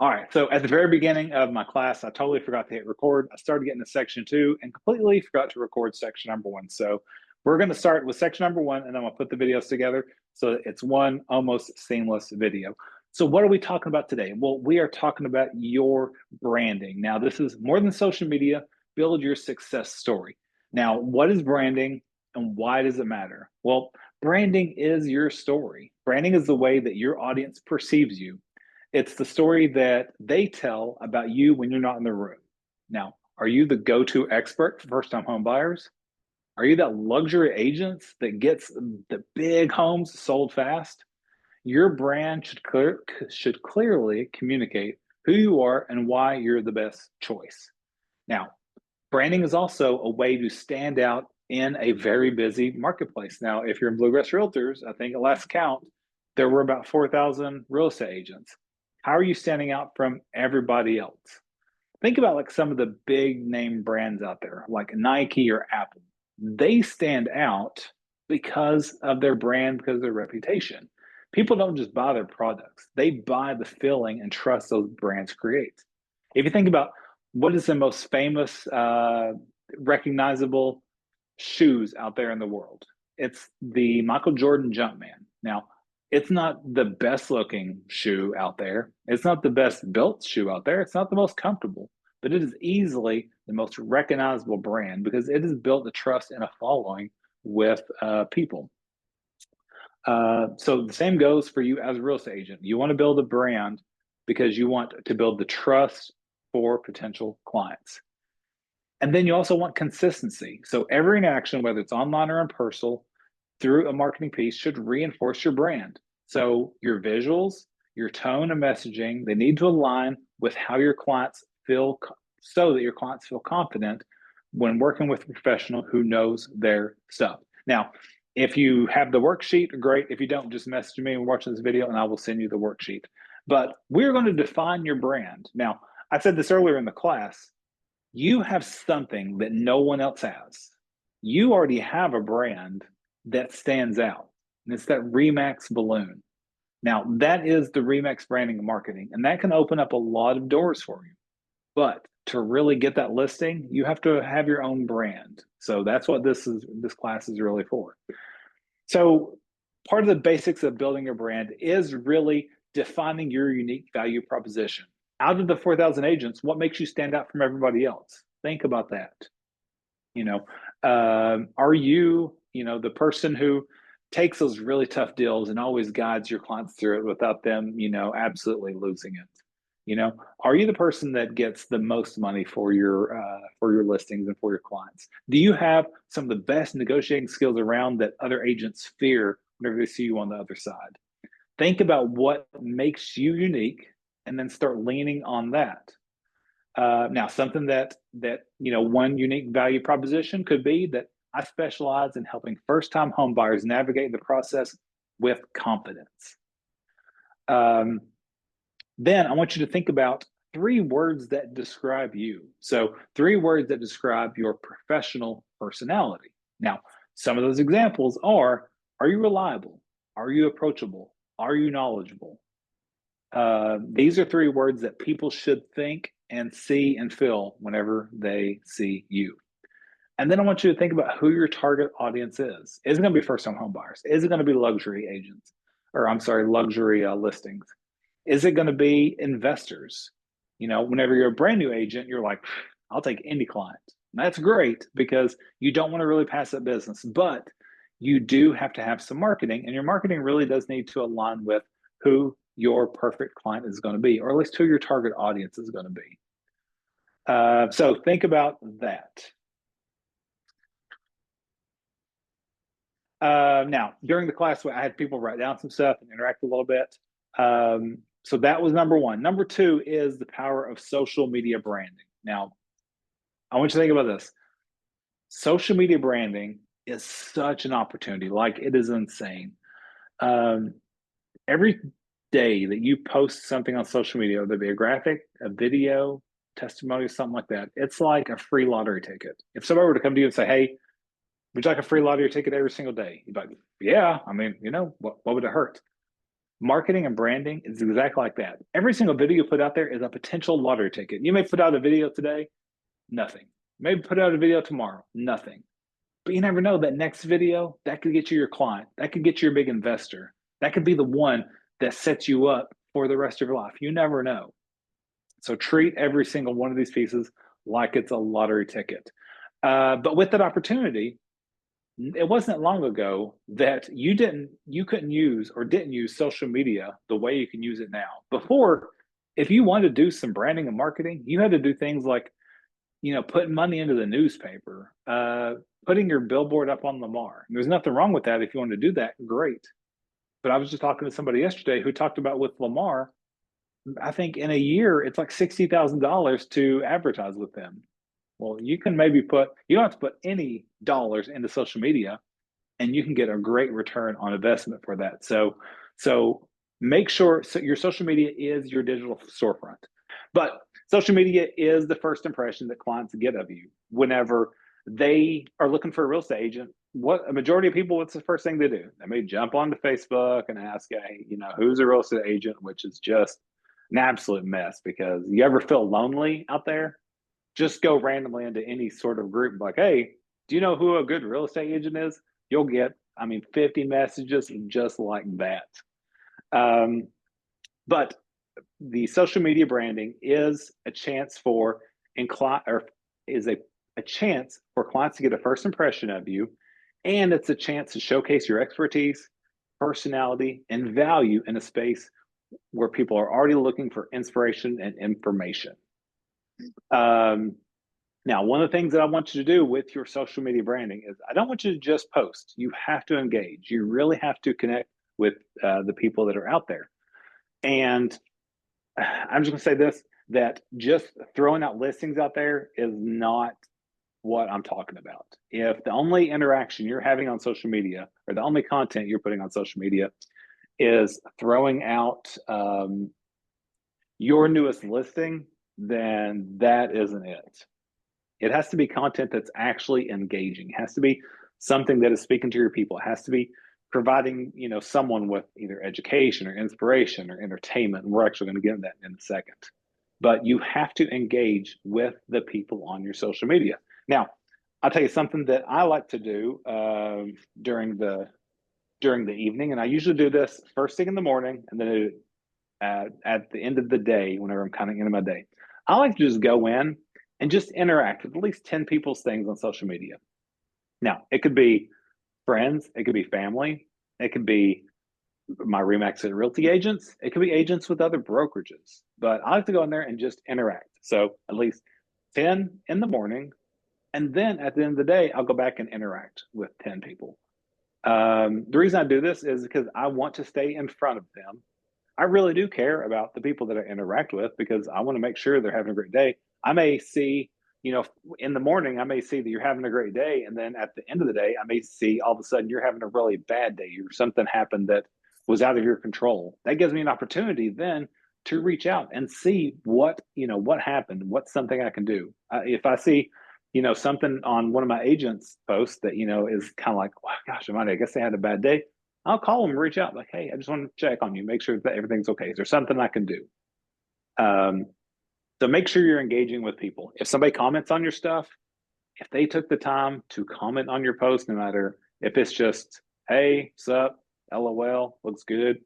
All right. So at the very beginning of my class, I totally forgot to hit record. I started getting to section two and completely forgot to record section number one. So we're going to start with section number one, and then we'll put the videos together so that it's one almost seamless video. So what are we talking about today? Well, we are talking about your branding. Now, this is more than social media. Build your success story. Now, what is branding and why does it matter? Well, branding is your story. Branding is the way that your audience perceives you. It's the story that they tell about you when you're not in the room. Now, are you the go-to expert for first-time home buyers? Are you that luxury agent that gets the big homes sold fast? Your brand should clearly communicate who you are and why you're the best choice. Now, branding is also a way to stand out in a very busy marketplace. Now, if you're in Bluegrass Realtors, I think at last count, there were about 4,000 real estate agents. How are you standing out from everybody else? Think about like some of the big name brands out there, like Nike or Apple. They stand out because of their brand, because of their reputation. People don't just buy their products, they buy the feeling and trust those brands create. If you think about what is the most famous, recognizable shoes out there in the world, it's the Michael Jordan Jumpman. Now, it's not the best looking shoe out there. It's not the best built shoe out there. It's not the most comfortable, but it is easily the most recognizable brand because it has built a trust and a following with people. So the same goes for you as a real estate agent. You want to build a brand because you want to build the trust for potential clients. And then you also want consistency. So every interaction, whether it's online or in person, through a marketing piece should reinforce your brand. So your visuals, your tone and messaging, they need to align with how your clients feel so that your clients feel confident when working with a professional who knows their stuff. Now, if you have the worksheet, great. If you don't, just message me and watch this video and I will send you the worksheet. But we're going to define your brand. Now, I said this earlier in the class, you have something that no one else has. You already have a brand that stands out, and it's that Remax balloon. Now, that is the Remax branding and marketing, and that can open up a lot of doors for you. But to really get that listing, you have to have your own brand. So that's what this class is really for. So part of the basics of building your brand is really defining your unique value proposition. Out of the 4,000 agents, what makes you stand out from everybody else? Think about that. You know, are you, the person who takes those really tough deals and always guides your clients through it without them, absolutely losing it? Are you the person that gets the most money for your listings and for your clients? Do you have some of the best negotiating skills around that other agents fear whenever they see you on the other side? Think about what makes you unique and then start leaning on that. Now, something that one unique value proposition could be that I specialize in helping first-time home buyers navigate the process with confidence. Then I want you to think about three words that describe you. So three words that describe your professional personality. Now, some of those examples are you reliable? Are you approachable? Are you knowledgeable? These are three words that people should think and see and feel whenever they see you. And then I want you to think about who your target audience is. Is it going to be first-time home buyers? Is it going to be luxury agents? Or I'm sorry, luxury listings? Is it going to be investors? Whenever you're a brand new agent, you're like, I'll take any client. And that's great because you don't want to really pass that business, but you do have to have some marketing, and your marketing really does need to align with who your perfect client is going to be, or at least who your target audience is going to be. So think about that. Now, during the class, I had people write down some stuff and interact a little bit. So that was number one. Number two is the power of social media branding. Now, I want you to think about this. Social media branding is such an opportunity. Like, it is insane. Every day that you post something on social media, whether it be a graphic, a video, testimony, something like that, it's like a free lottery ticket. If somebody were to come to you and say, hey, would you like a free lottery ticket every single day? You'd be like, yeah, I mean, what would it hurt? Marketing and branding is exactly like that. Every single video you put out there is a potential lottery ticket. You may put out a video today, nothing. Maybe put out a video tomorrow, nothing. But you never know, that next video, that could get you your client. That could get you your big investor. That could be the one that sets you up for the rest of your life. You never know. So treat every single one of these pieces like it's a lottery ticket. But with that opportunity, it wasn't long ago that you couldn't use or didn't use social media the way you can use it now. Before, if you wanted to do some branding and marketing, you had to do things like, putting money into the newspaper, putting your billboard up on Lamar. There's nothing wrong with that. If you want to do that, great. But I was just talking to somebody yesterday who talked about with Lamar, I think in a year it's like $60,000 to advertise with them. Well, you can maybe you don't have to put any dollars into social media, and you can get a great return on investment for that. So make sure your social media is your digital storefront. But social media is the first impression that clients get of you whenever they are looking for a real estate agent. What a majority of people, what's the first thing they do? They may jump onto Facebook and ask, hey, who's a real estate agent, which is just an absolute mess. Because you ever feel lonely out there, just go randomly into any sort of group like, hey, do you know who a good real estate agent is? You'll get, 50 messages just like that. But the social media branding is a chance for a chance for clients to get a first impression of you, and it's a chance to showcase your expertise, personality, and value in a space where people are already looking for inspiration and information. Now, one of the things that I want you to do with your social media branding is I don't want you to just post. You have to engage. You really have to connect with the people that are out there. And I'm just going to say this, that just throwing out listings out there is not what I'm talking about. If the only interaction you're having on social media, or the only content you're putting on social media, is throwing out your newest listing, then that isn't it. It has to be content that's actually engaging. It has to be something that is speaking to your people. It has to be providing, someone with either education or inspiration or entertainment. And we're actually going to get into that in a second. But you have to engage with the people on your social media. Now, I'll tell you something that I like to do during the evening, and I usually do this first thing in the morning, and then at the end of the day, whenever I'm kind of into my day. I like to just go in and just interact with at least 10 people's things on social media. Now, it could be friends, it could be family, it could be my Remax Realty agents, it could be agents with other brokerages. But I like to go in there and just interact. So at least 10 in the morning, and then at the end of the day, I'll go back and interact with 10 people. The reason I do this is because I want to stay in front of them. I really do care about the people that I interact with, because I want to make sure they're having a great day. I may see, in the morning, I may see that you're having a great day. And then at the end of the day, I may see all of a sudden you're having a really bad day, or something happened that was out of your control. That gives me an opportunity then to reach out and see what happened, what's something I can do. If I see, something on one of my agents' posts that, is kind of like, oh, gosh, I guess they had a bad day. I'll call them, reach out, like, hey, I just want to check on you, make sure that everything's okay. Is there something I can do? So make sure you're engaging with people. If somebody comments on your stuff, if they took the time to comment on your post, no matter if it's just, hey, sup, LOL, looks good,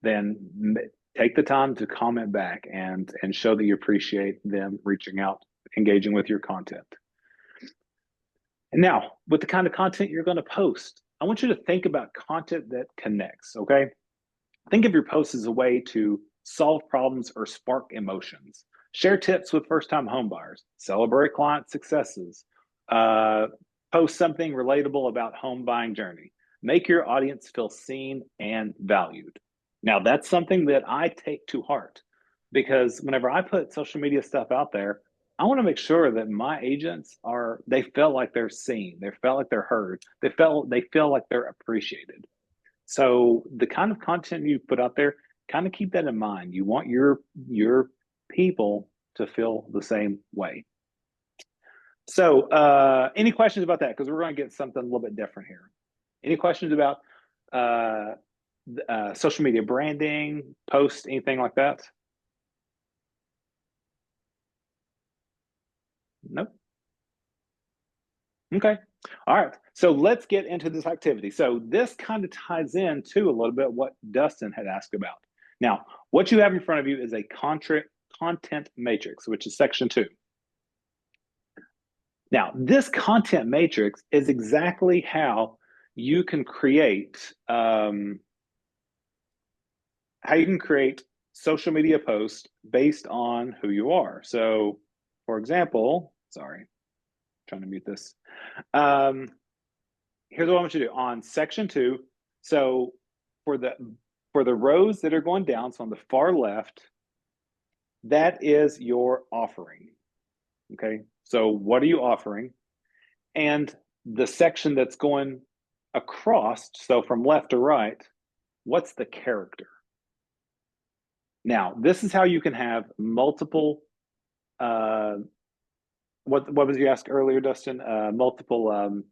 then take the time to comment back and show that you appreciate them reaching out, engaging with your content. And now, with the kind of content you're going to post, I want you to think about content that connects, okay? Think of your posts as a way to solve problems or spark emotions. Share tips with first-time homebuyers. Celebrate client successes. Post something relatable about home buying journey. Make your audience feel seen and valued. Now, that's something that I take to heart, because whenever I put social media stuff out there, I want to make sure that my agents they feel like they're seen, they feel like they're heard, they feel like they're appreciated. So the kind of content you put out there, kind of keep that in mind. You want your people to feel the same way. So any questions about that? Because we're going to get something a little bit different here. Any questions about social media branding, posts, anything like that? Nope. Okay. All right. So let's get into this activity. So this kind of ties into a little bit what Dustin had asked about. Now, what you have in front of you is a content matrix, which is section 2. Now, this content matrix is exactly how you can create social media posts based on who you are. So, for example, sorry, trying to mute this. Here's what I want you to do on section 2. So, for the rows that are going down, so on the far left, that is your offering. Okay, so what are you offering? And the section that's going across, so from left to right, what's the character? Now, this is how you can have multiple. What was you asked earlier, Dustin? Multiple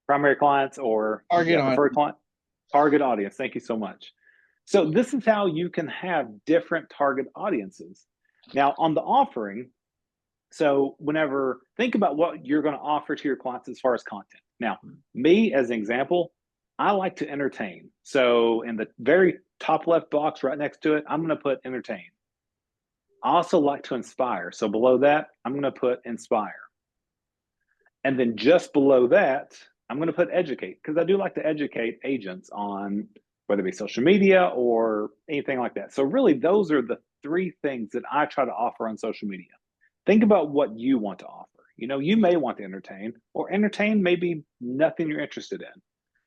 primary clients or preferred client, target audience. Thank you so much. So this is how you can have different target audiences. Now, on the offering, so whenever think about what you're going to offer to your clients as far as content. Now, me as an example, I like to entertain. So in the very top left box right next to it, I'm going to put entertain. I also like to inspire. So below that, I'm going to put inspire. And then just below that, I'm going to put educate because I do like to educate agents on whether it be social media or anything like that. So really, those are the 3 things that I try to offer on social media. Think about what you want to offer. You know, you may want to entertain, or entertain may be nothing you're interested in.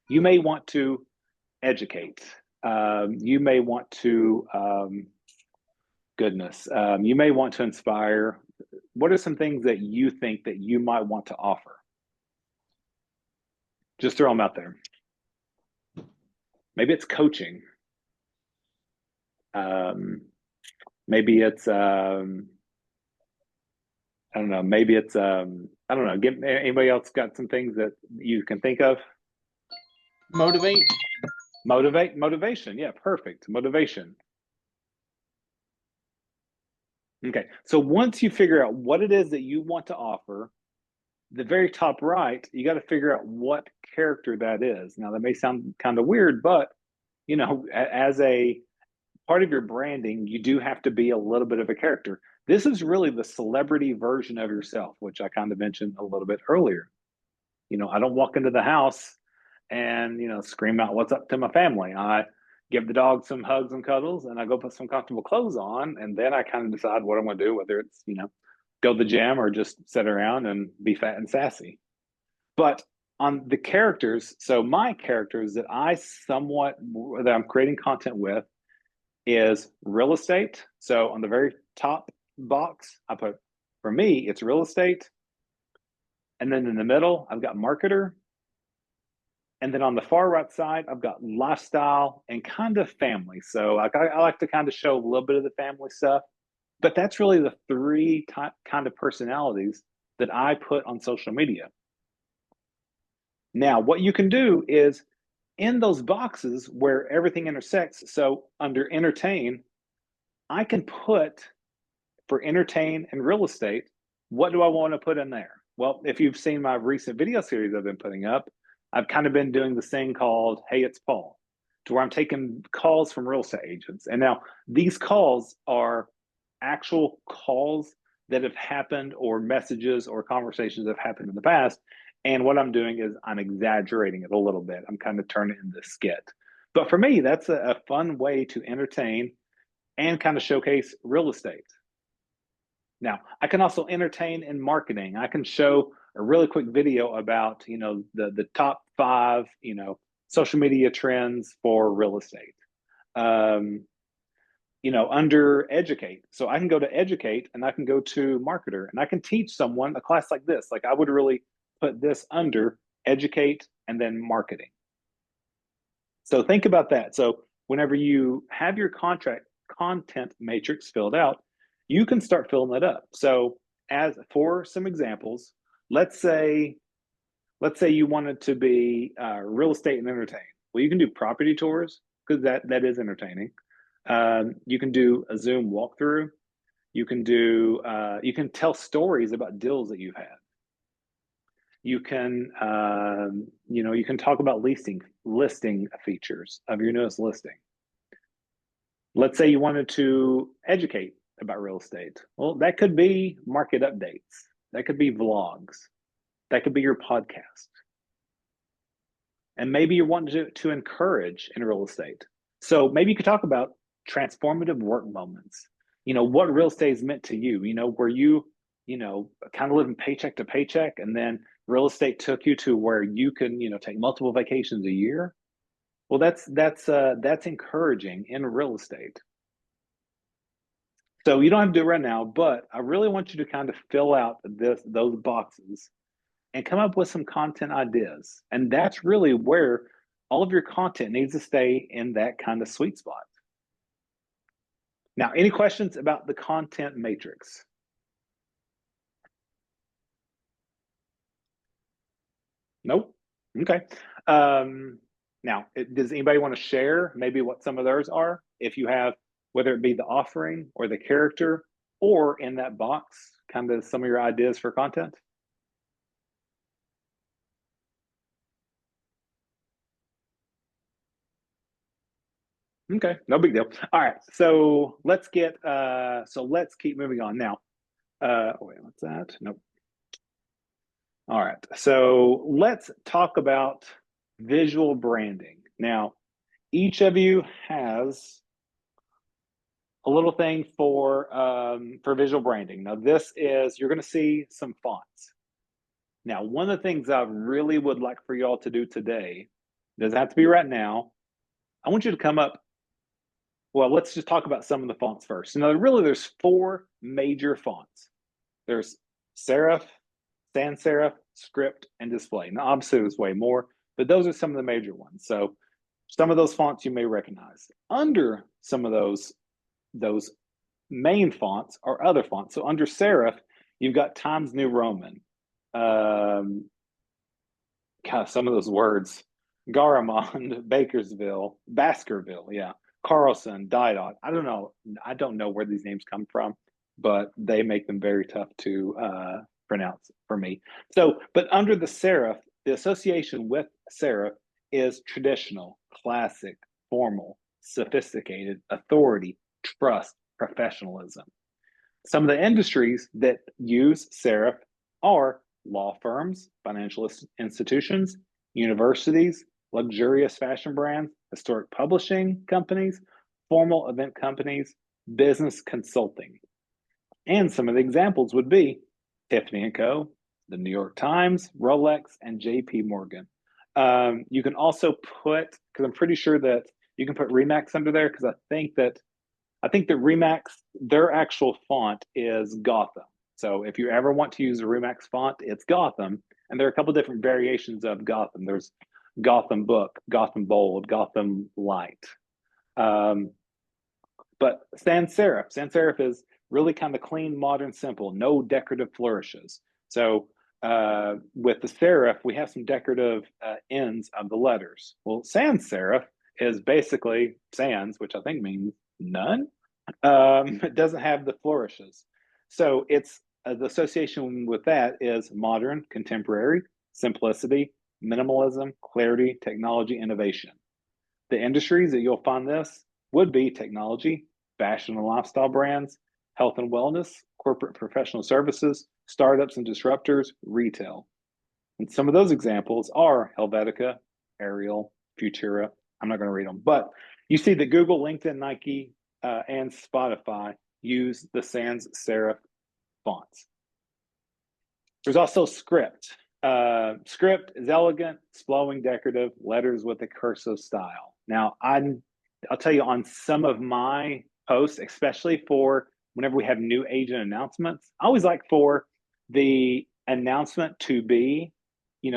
You may want to educate. You may want to, you may want to inspire. What are some things that you think that you might want to offer? Just throw them out there. Maybe it's coaching. Maybe it's I don't know. Maybe it's I don't know. Anybody else got some things that you can think of? Motivate. Motivation. Yeah, perfect. Motivation. Okay. So once you figure out what it is that you want to offer, the very top right, you got to figure out what character that is. Now that may sound kind of weird, but you know, as a part of your branding, you do have to be a little bit of a character. This is really the celebrity version of yourself, which I kind of mentioned a little bit earlier. You know, I don't walk into the house and, you know, scream out what's up to my family. I give the dog some hugs and cuddles and I go put some comfortable clothes on. And then I kind of decide what I'm going to do, whether it's, you know, go to the gym or just sit around and be fat and sassy. But on the characters, so my characters that that I'm creating content with is real estate. So on the very top box, I put, for me, it's real estate. And then in the middle, I've got marketer. And then on the far right side, I've got lifestyle and kind of family. So I like to kind of show a little bit of the family stuff. But that's really the 3 kind of personalities that I put on social media. Now, what you can do is in those boxes where everything intersects, so under entertain, I can put for entertain and real estate, what do I want to put in there? Well, if you've seen my recent video series I've been putting up, I've kind of been doing this thing called Hey, It's Paul, to where I'm taking calls from real estate agents. And now these calls are actual calls that have happened or messages or conversations that have happened in the past. And what I'm doing is I'm exaggerating it a little bit. I'm kind of turning it into a skit. But for me, that's a fun way to entertain and kind of showcase real estate. Now, I can also entertain in marketing. I can show a really quick video about, you know, the top 5, you know, social media trends for real estate. You know, under educate. So I can go to educate and I can go to marketer and I can teach someone a class like this. Like I would really put this under educate and then marketing. So think about that. So whenever you have your content matrix filled out, you can start filling that up. So as for some examples, let's say you wanted to be real estate and entertain. Well, you can do property tours because that is entertaining. You can do a Zoom walkthrough. You can tell stories about deals that you've had. You can you can talk about listing features of your newest listing. Let's say you wanted to educate about real estate. Well, that could be market updates. That could be vlogs. That could be your podcast. And maybe you're wanting to encourage in real estate. So maybe you could talk about transformative work moments. What real estate is meant to you, where you kind of living paycheck to paycheck, and then real estate took you to where you can, take multiple vacations a year. Well, that's encouraging in real estate. So you don't have to do it right now, but I really want you to kind of fill out those boxes and come up with some content ideas. And that's really where all of your content needs to stay in that kind of sweet spot. Now, any questions about the content matrix? Nope. Okay. Now, does anybody want to share maybe what some of theirs are? If you have, whether it be the offering or the character, or in that box, kind of some of your ideas for content? Okay, no big deal. All right, so let's keep moving on now. Wait, what's that? Nope. All right, so let's talk about visual branding. Now, each of you has a little thing for visual branding. Now, you're going to see some fonts. Now, one of the things I really would like for y'all to do today, doesn't have to be right now. I want you to come up. Well, let's just talk about some of the fonts first. Now, really, there's four major fonts. There's serif, sans serif, script, and display. Now, obviously, there's way more, but those are some of the major ones. So some of those fonts you may recognize. Under some of those main fonts are other fonts. So under serif, you've got Times New Roman. God, some of those words. Garamond, Bakersville, Baskerville, yeah. Carlson, Didot. I don't know. I don't know where these names come from, but they make them very tough to pronounce for me. So, but under the serif, the association with serif is traditional, classic, formal, sophisticated, authority, trust, professionalism. Some of the industries that use serif are law firms, financial institutions, universities, luxurious fashion brands, historic publishing companies, formal event companies, business consulting. And some of the examples would be Tiffany & Co., the New York Times, Rolex, and JP Morgan. You can also put, because I'm pretty sure that you can put Remax under there, because I think that Remax, their actual font is Gotham. So if you ever want to use a Remax font, it's Gotham. And there are a couple different variations of Gotham. There's Gotham Book, Gotham Bold, Gotham Light. But sans serif is really kind of clean, modern, simple, no decorative flourishes. So with the serif, we have some decorative ends of the letters. Well, sans serif is basically sans, which I think means none. It doesn't have the flourishes. So it's the association with that is modern, contemporary, simplicity, minimalism, clarity, technology, innovation. The industries that you'll find this would be technology, fashion and lifestyle brands, health and wellness, corporate professional services, startups and disruptors, retail. And some of those examples are Helvetica, Ariel, Futura. I'm not going to read them, but you see that Google, LinkedIn, Nike, and Spotify use the sans serif fonts. There's also script. Script is elegant, flowing, decorative, letters with a cursive style. Now, I'll tell you on some of my posts, especially for whenever we have new agent announcements, I always like for the announcement to be,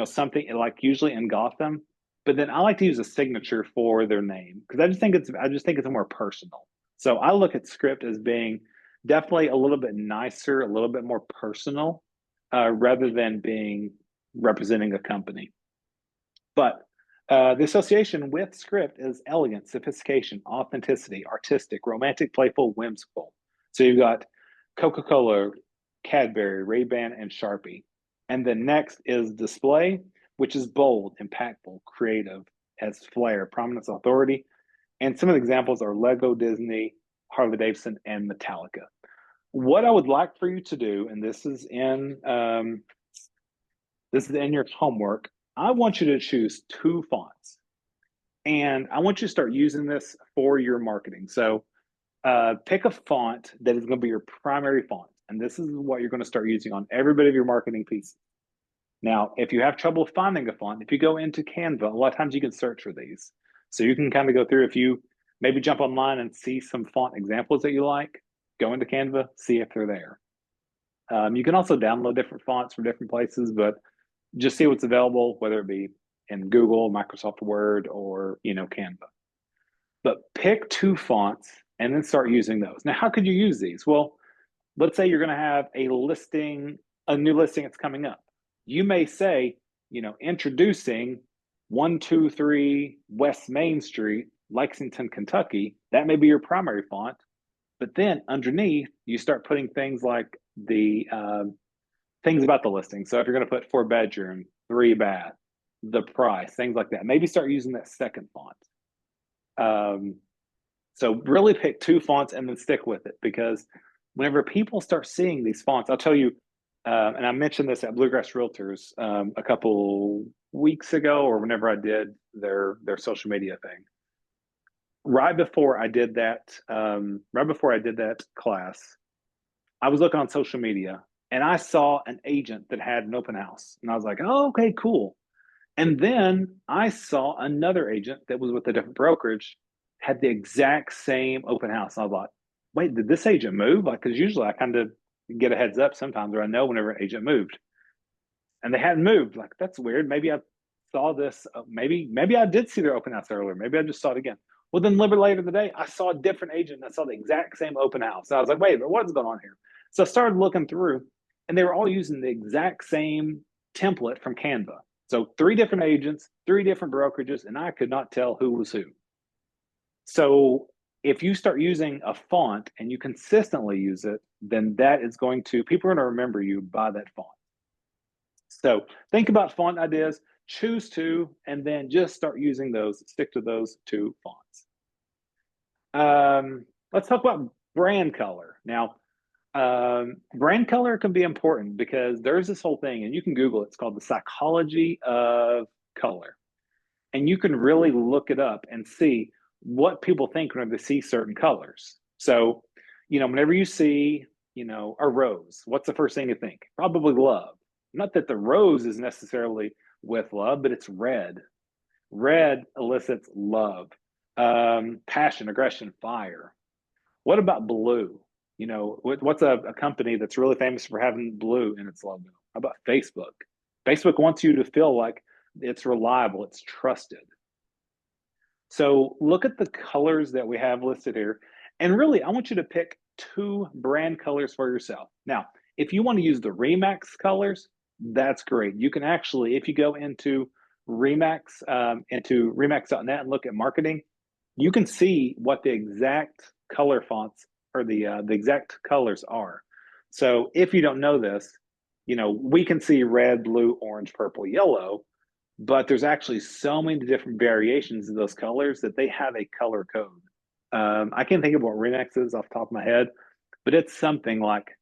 something like usually in Gotham, but then I like to use a signature for their name because I just think it's more personal. So I look at script as being definitely a little bit nicer, a little bit more personal, rather than being representing a company. But The association with script is elegance, sophistication, authenticity, artistic, romantic, playful, whimsical. So you've got Coca-Cola, Cadbury, Ray-Ban, and Sharpie. And then next is display, which is bold, impactful, creative, has flair, prominence, authority. And some of the examples are Lego, Disney, Harley Davidson, and Metallica. What I would like for you to do, and this is in your homework, I want you to choose two fonts. And I want you to start using this for your marketing. So pick a font that is going to be your primary font. And this is what you're going to start using on every bit of your marketing piece. Now, if you have trouble finding a font, if you go into Canva, a lot of times you can search for these. So you can kind of go through, if you maybe jump online and see some font examples that you like, go into Canva, see if they're there. You can also download different fonts from different places, but just see what's available, whether it be in Google, Microsoft Word, or Canva. But pick two fonts and then start using those. Now, how could you use these? Well, let's say you're going to have a new listing that's coming up. You may say, introducing 123 West Main Street, Lexington, Kentucky. That may be your primary font. But then underneath, you start putting things like the things about the listing. So if you're going to put 4-bedroom, 3-bath, the price, things like that, maybe start using that second font. So really pick two fonts and then stick with it, because whenever people start seeing these fonts, I'll tell you, and I mentioned this at Bluegrass Realtors a couple weeks ago, or whenever I did their social media thing. Right before I did that class, I was looking on social media and I saw an agent that had an open house, and I was like, "Oh, okay, cool." And then I saw another agent that was with a different brokerage had the exact same open house. And I was like, wait, did this agent move? Like, because usually I kind of get a heads up sometimes, or I know whenever an agent moved. And they hadn't moved. Like, that's weird. Maybe I saw this. Maybe I did see their open house earlier. Maybe I just saw it again. Well, then a little bit later in the day, I saw a different agent. And I saw the exact same open house. And I was like, wait, what's going on here? So I started looking through, and they were all using the exact same template from Canva. So 3 different agents, 3 different brokerages, and I could not tell who was who. So if you start using a font and you consistently use it, then people are going to remember you by that font. So think about font ideas, choose 2, and then just start using those, stick to those 2 fonts. Let's talk about brand color. Now, brand color can be important because there's this whole thing, and you can Google it. It's called the psychology of color. And you can really look it up and see what people think when they see certain colors. So, whenever you see, a rose, what's the first thing you think? Probably love. Not that the rose is necessarily with love, but it's red. Red elicits love, passion, aggression, fire. What about blue? What's a company that's really famous for having blue in its logo? How about Facebook? Facebook wants you to feel like it's reliable, it's trusted. So look at the colors that we have listed here. And really, I want you to pick 2 brand colors for yourself. Now, if you want to use the Remax colors, that's great. You can actually, if you go into Remax, into Remax.net and look at marketing, you can see what the exact color fonts or the exact colors are. So if you don't know this, we can see red, blue, orange, purple, yellow, but there's actually so many different variations of those colors that they have a color code. I can't think of what Remax is off the top of my head, but it's something like,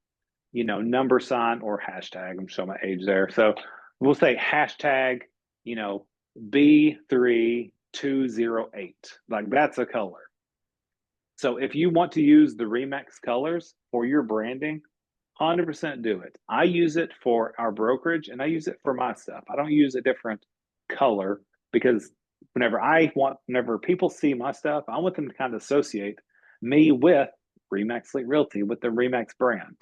number sign or hashtag. I'm showing my age there. So we'll say hashtag, B3208. Like, that's a color. So if you want to use the Remax colors for your branding, 100% do it. I use it for our brokerage and I use it for my stuff. I don't use a different color because whenever people see my stuff, I want them to kind of associate me with Remax Fleet Realty, with the Remax brand.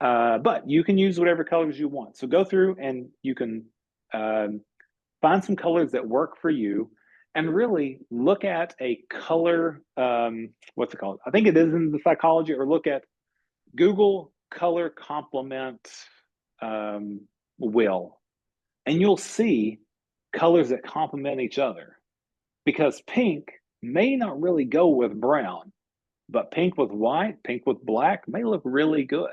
But you can use whatever colors you want. So go through and you can find some colors that work for you, and really look at a color, what's it called? I think it is in the psychology, or look at Google color complement wheel, and you'll see colors that complement each other, because pink may not really go with brown, but pink with white, pink with black may look really good.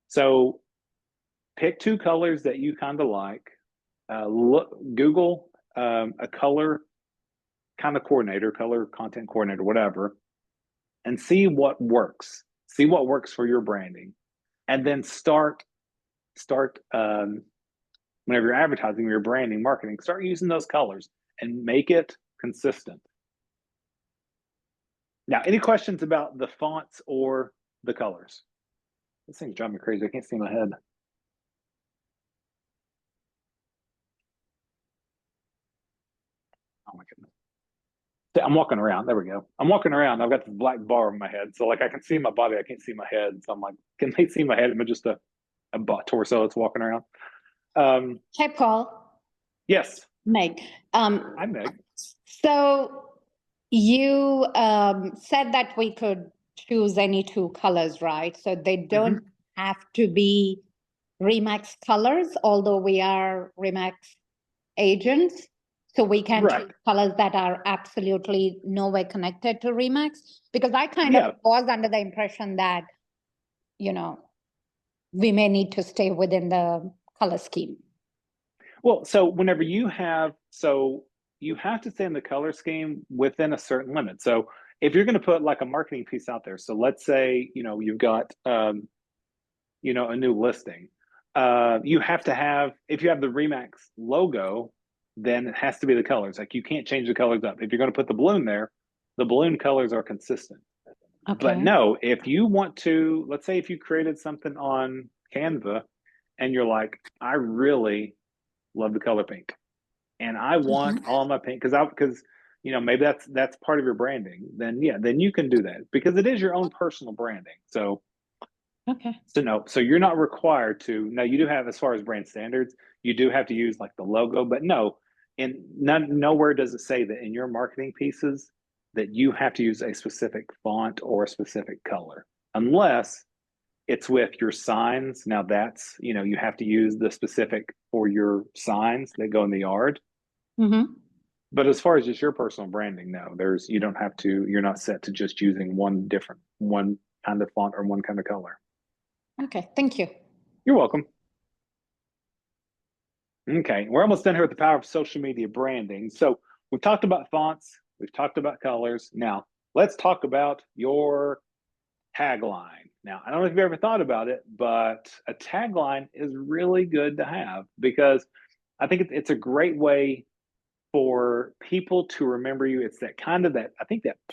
So pick two colors that you kind of like. Google a color kind of coordinator, color content coordinator, whatever, and see what works. See what works for your branding, and then start whenever you're advertising, your branding, marketing, start using those colors and make it consistent. Now, any questions about the fonts or the colors? This thing's driving me crazy. I can't see my head. Oh my goodness. I'm walking around. There we go. I'm walking around. I've got this black bar on my head. So like I can see my body. I can't see my head. So I'm like, can they see my head? Am I just a torso that's walking around? Hi, Paul. Yes. Meg. Hi, Meg. So you said that we could choose any two colors, right? So they don't have to be Remax colors, although we are Remax agents. So we can choose colors that are absolutely nowhere connected to Remax. Because I kind of was under the impression that, you know, we may need to stay within the color scheme. Well, so whenever you have to stay in the color scheme within a certain limit. So if you're going to put like a marketing piece out there, so let's say, you've got, a new listing, you have to have, if you have the Remax logo, then it has to be the colors. Like you can't change the colors up. If you're going to put the balloon there, the balloon colors are consistent. Okay. But no, if you want to, let's say if you created something on Canva and you're like, I really love the color pink, and I want all my pink because maybe that's part of your branding. Then then you can do that because it is your own personal branding. So so you're not required to. Now you do have, as far as brand standards, you do have to use like the logo, but no, nowhere does it say that in your marketing pieces that you have to use a specific font or a specific color, unless it's with your signs. Now that's, you have to use the specific for your signs that go in the yard. But as far as just your personal branding, no, you're not set to just using one kind of font or one kind of color. Okay, thank you. You're welcome. Okay, we're almost done here with the power of social media branding. So we've talked about fonts, we've talked about colors. Now let's talk about your tagline. Now, I don't know if you've ever thought about it, but a tagline is really good to have because I think it's a great way for people to remember you. It's that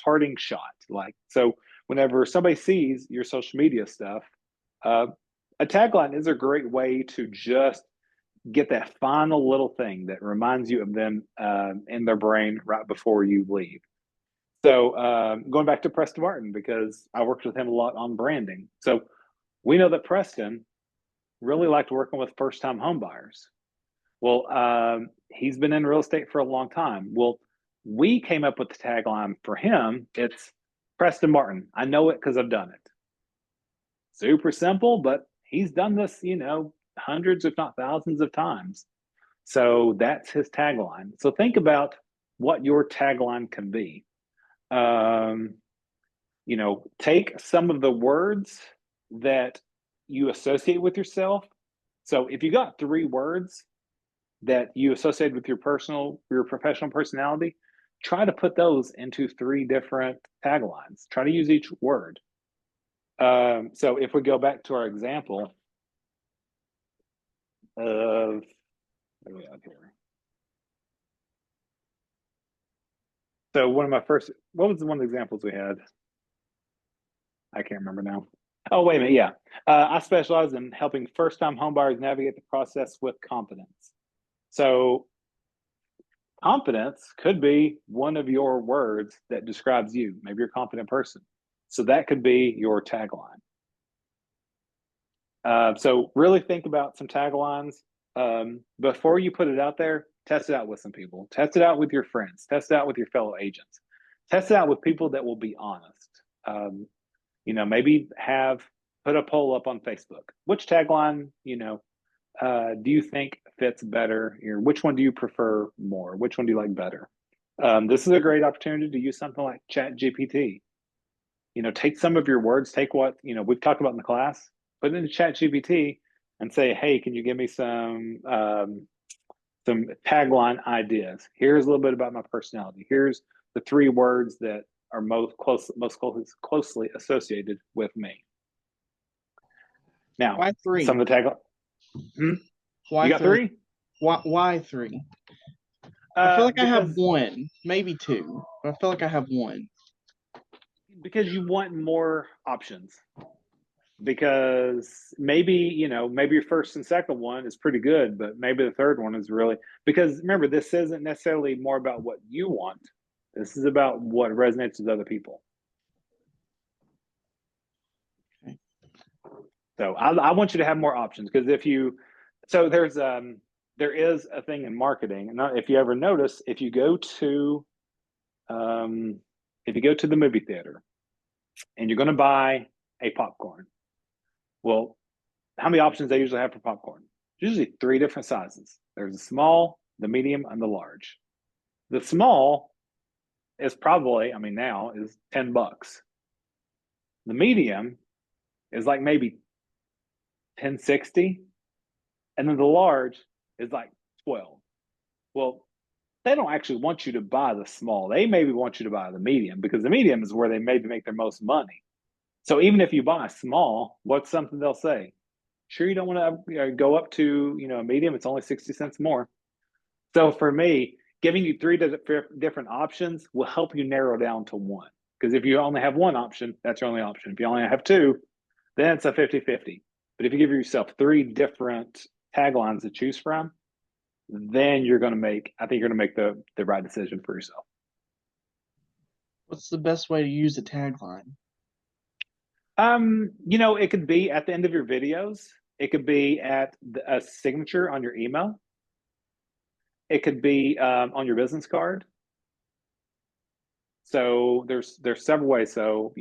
parting shot. Like, so whenever somebody sees your social media stuff, a tagline is a great way to just get that final little thing that reminds you of them in their brain right before you leave. So going back to Preston Martin, because I worked with him a lot on branding. So we know that Preston really liked working with first-time home buyers. Well, he's been in real estate for a long time. Well, we came up with the tagline for him. It's Preston Martin. I know it because I've done it. Super simple, but he's done this, hundreds, if not thousands of times. So that's his tagline. So think about what your tagline can be. Take some of the words that you associate with yourself. So if you got 3 words that you associate with your professional personality, try to put those into 3 different taglines. Try to use each word. So if we go back to our example of, what do we have here? So what was one of the examples we had? I can't remember now. Oh, wait a minute. Yeah. I specialize in helping first-time homebuyers navigate the process with confidence. So confidence could be one of your words that describes you. Maybe you're a confident person. So that could be your tagline. So really think about some taglines. Before you put it out there, test it out with some people. Test it out with your friends. Test it out with your fellow agents. Test it out with people that will be honest. Maybe put a poll up on Facebook. Which tagline, do you think fits better? Which one do you prefer more? Which one do you like better? This is a great opportunity to use something like Chat GPT. Take some of your words, take what, we've talked about in the class, put it into Chat GPT and say, hey, can you give me some tagline ideas? Here's a little bit about my personality. Here's the 3 words that are most closely associated with me. Now, Why 3? some of the tagline. Why You got 3? Why 3? I feel like I have 1, maybe 2, but I feel like I have 1. Because you want more options. Because maybe, maybe your first and second one is pretty good, but maybe the third one is really, because remember, this isn't necessarily more about what you want. This is about what resonates with other people. Okay. So I want you to have more options, because there is a thing in marketing, and if you ever notice, if you go to the movie theater and you're going to buy a popcorn, well, how many options they usually have for popcorn? Usually 3 different sizes. There's the small, the medium, and the large. The small is probably, now is $10. The medium is like maybe $10.60, and then the large is like $12. Well, they don't actually want you to buy the small. They maybe want you to buy the medium, because the medium is where they maybe make their most money. So even if you buy a small, what's something they'll say? Sure, you don't want to go up to a medium. It's only 60 cents more. So for me, giving you 3 different options will help you narrow down to 1. Because if you only have 1 option, that's your only option. If you only have 2, then it's a 50-50. But if you give yourself 3 different taglines to choose from, then you're going to make the right decision for yourself. What's the best way to use a tagline? It could be at the end of your videos. It could be at a signature on your email. It could be on your business card. So there's several ways. So,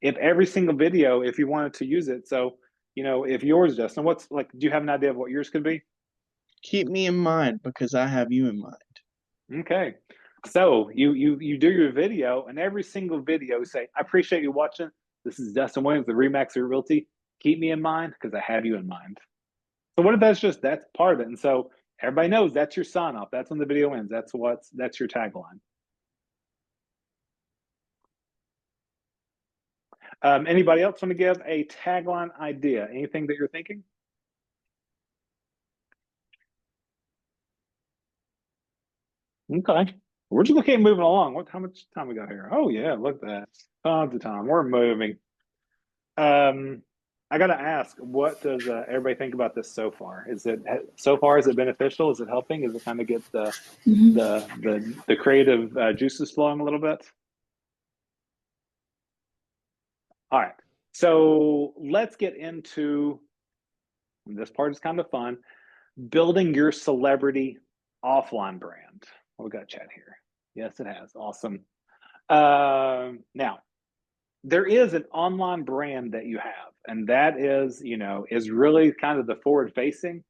if every single video, if you wanted to use it, so, if yours, Justin, do you have an idea of what yours could be? Keep me in mind, because I have you in mind. Okay. So you do your video, and every single video say, I appreciate you watching. This is Justin Williams, the RE/MAX Realty. Keep me in mind, because I have you in mind. So what if that's part of it? And so everybody knows that's your sign off. That's when the video ends. That's your tagline. Anybody else want to give a tagline idea? Anything that you're thinking? Okay. We're just looking at moving along. How much time we got here? Oh yeah, look at that. Tons of time. We're moving. I got to ask, what does everybody think about this so far? Is it beneficial? Is it helping? Is it kind of get the creative juices flowing a little bit? All right. So let's get into this part. Is kind of fun. Building your celebrity offline brand. We got chat here. Yes, it has. Awesome. Now, there is an online brand that you have, and that is really kind of the forward facing.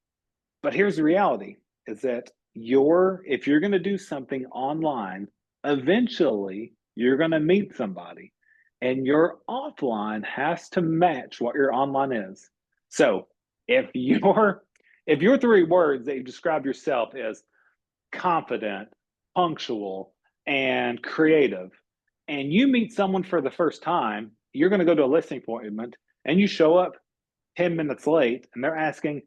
But here's the reality, is that if you're going to do something online, eventually you're going to meet somebody, and your offline has to match what your online is. So if your 3 words that you describe yourself as confident, punctual, and creative, and you meet someone for the first time, you're going to go to a listing appointment, and you show up 10 minutes late, and they're asking,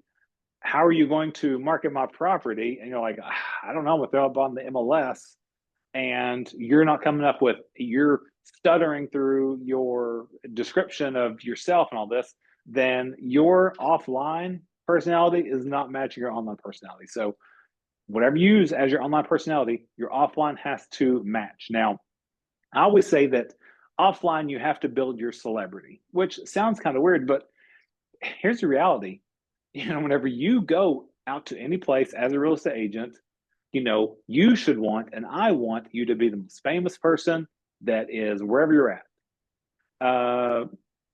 how are you going to market my property? And you're like, I don't know, I'm going to throw up on the MLS. And you're not coming up with, you're stuttering through your description of yourself and all this, then your offline personality is not matching your online personality. So whatever you use as your online personality, your offline has to match. Now, I always say that offline, you have to build your celebrity, which sounds kind of weird, but here's the reality. Whenever you go out to any place as a real estate agent, you should want, and I want you to be the most famous person that is wherever you're at.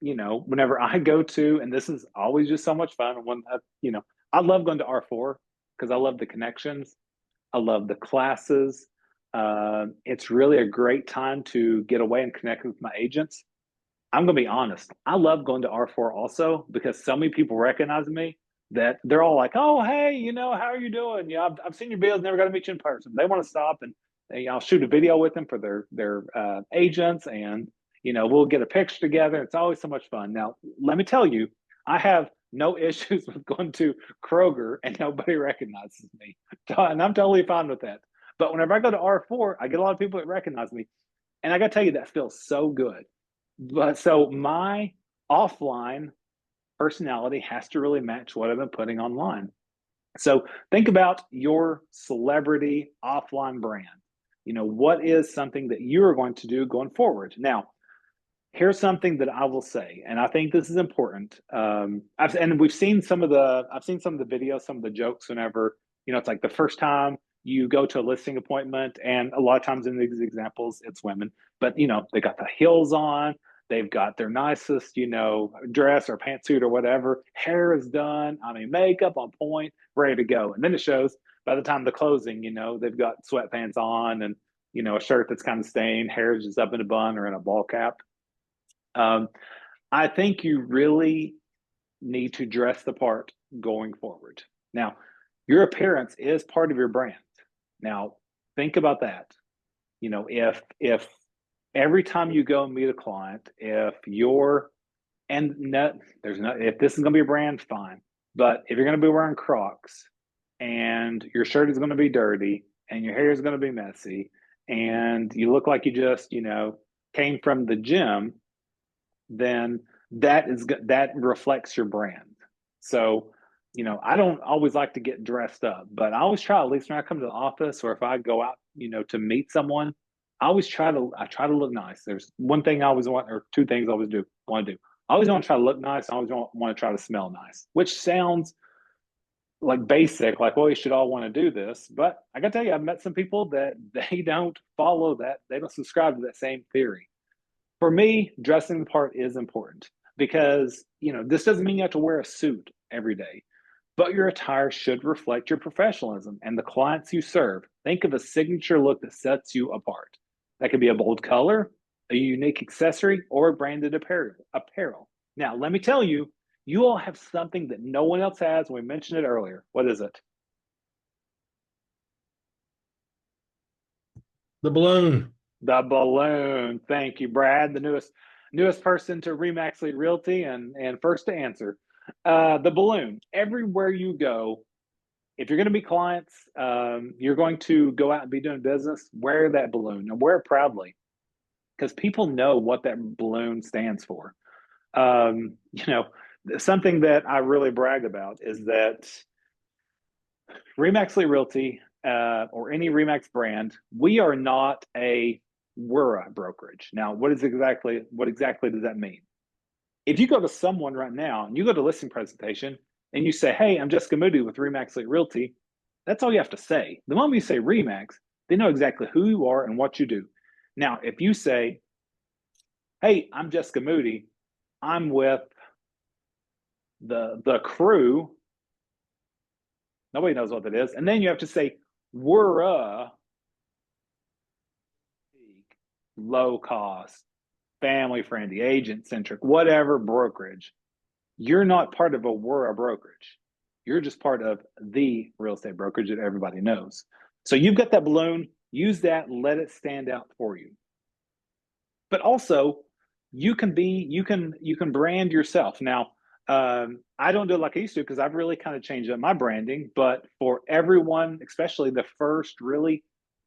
Whenever I go to, and this is always just so much fun. I love going to R4 because I love the connections. I love the classes. It's really a great time to get away and connect with my agents. I'm going to be honest. I love going to R4 also because so many people recognize me that they're all like, "Oh, hey, how are you doing? I've seen your videos, never got to meet you in person." They want to stop and I'll shoot a video with them for their agents, and we'll get a picture together. It's always so much fun. Now, let me tell you, I have no issues with going to Kroger and nobody recognizes me, and I'm totally fine with that. But whenever I go to R4, I get a lot of people that recognize me, and I got to tell you, that feels so good. But so my offline personality has to really match what I've been putting online. So think about your celebrity offline brand. What is something that you are going to do going forward? Now, here's something that I will say, and I think this is important. I've seen some of the videos, some of the jokes whenever, it's like the first time you go to a listing appointment, and a lot of times in these examples, it's women, but they got the heels on, they've got their nicest, dress or pantsuit or whatever, hair is done, I mean, makeup on point, ready to go. And then it shows by the time the closing, they've got sweatpants on and, a shirt that's kind of stained, hair is just up in a bun or in a ball cap. I think you really need to dress the part going forward. Now, your appearance is part of your brand. Now, think about that. If every time you go and meet a client, if this is going to be a brand, fine. But if you're going to be wearing Crocs and your shirt is going to be dirty and your hair is going to be messy and you look like you just, came from the gym, then that reflects your brand. So, I don't always like to get dressed up, but I always try, at least when I come to the office or if I go out, to meet someone, I try to look nice. There's one thing I always want, or two things I always want to do. I always want to try to look nice. I always want to try to smell nice, which sounds like basic, like, well, you should all want to do this. But I got to tell you, I've met some people that they don't follow that. They don't subscribe to that same theory. For me, dressing the part is important because, this doesn't mean you have to wear a suit every day, but your attire should reflect your professionalism and the clients you serve. Think of a signature look that sets you apart. That could be a bold color, a unique accessory, or a branded apparel. Now, let me tell you, you all have something that no one else has. We mentioned it earlier. What is it? The balloon. The balloon. Thank you, Brad, the newest person to Remax Elite Realty and first to answer. The balloon. Everywhere you go, if you're going to be clients, you're going to go out and be doing business, wear that balloon and wear it proudly because people know what that balloon stands for. Something that I really brag about is that Remax Elite Realty or any Remax brand, we are not we're a brokerage. Now, what exactly does that mean? If you go to someone right now and you go to a listing presentation and you say, "Hey, I'm Jessica Moody with Remax Elite Realty," that's all you have to say. The moment you say Remax, they know exactly who you are and what you do. Now, if you say, "Hey, I'm Jessica Moody, I'm with the crew," nobody knows what that is. And then you have to say, "We're a low cost, family friendly, agent centric, whatever brokerage." You're not part of we're a brokerage. You're just part of the real estate brokerage that everybody knows. So you've got that balloon, use that, let it stand out for you. But also you can brand yourself. Now, I don't do it like I used to because I've really kind of changed up my branding, but for everyone, especially the first really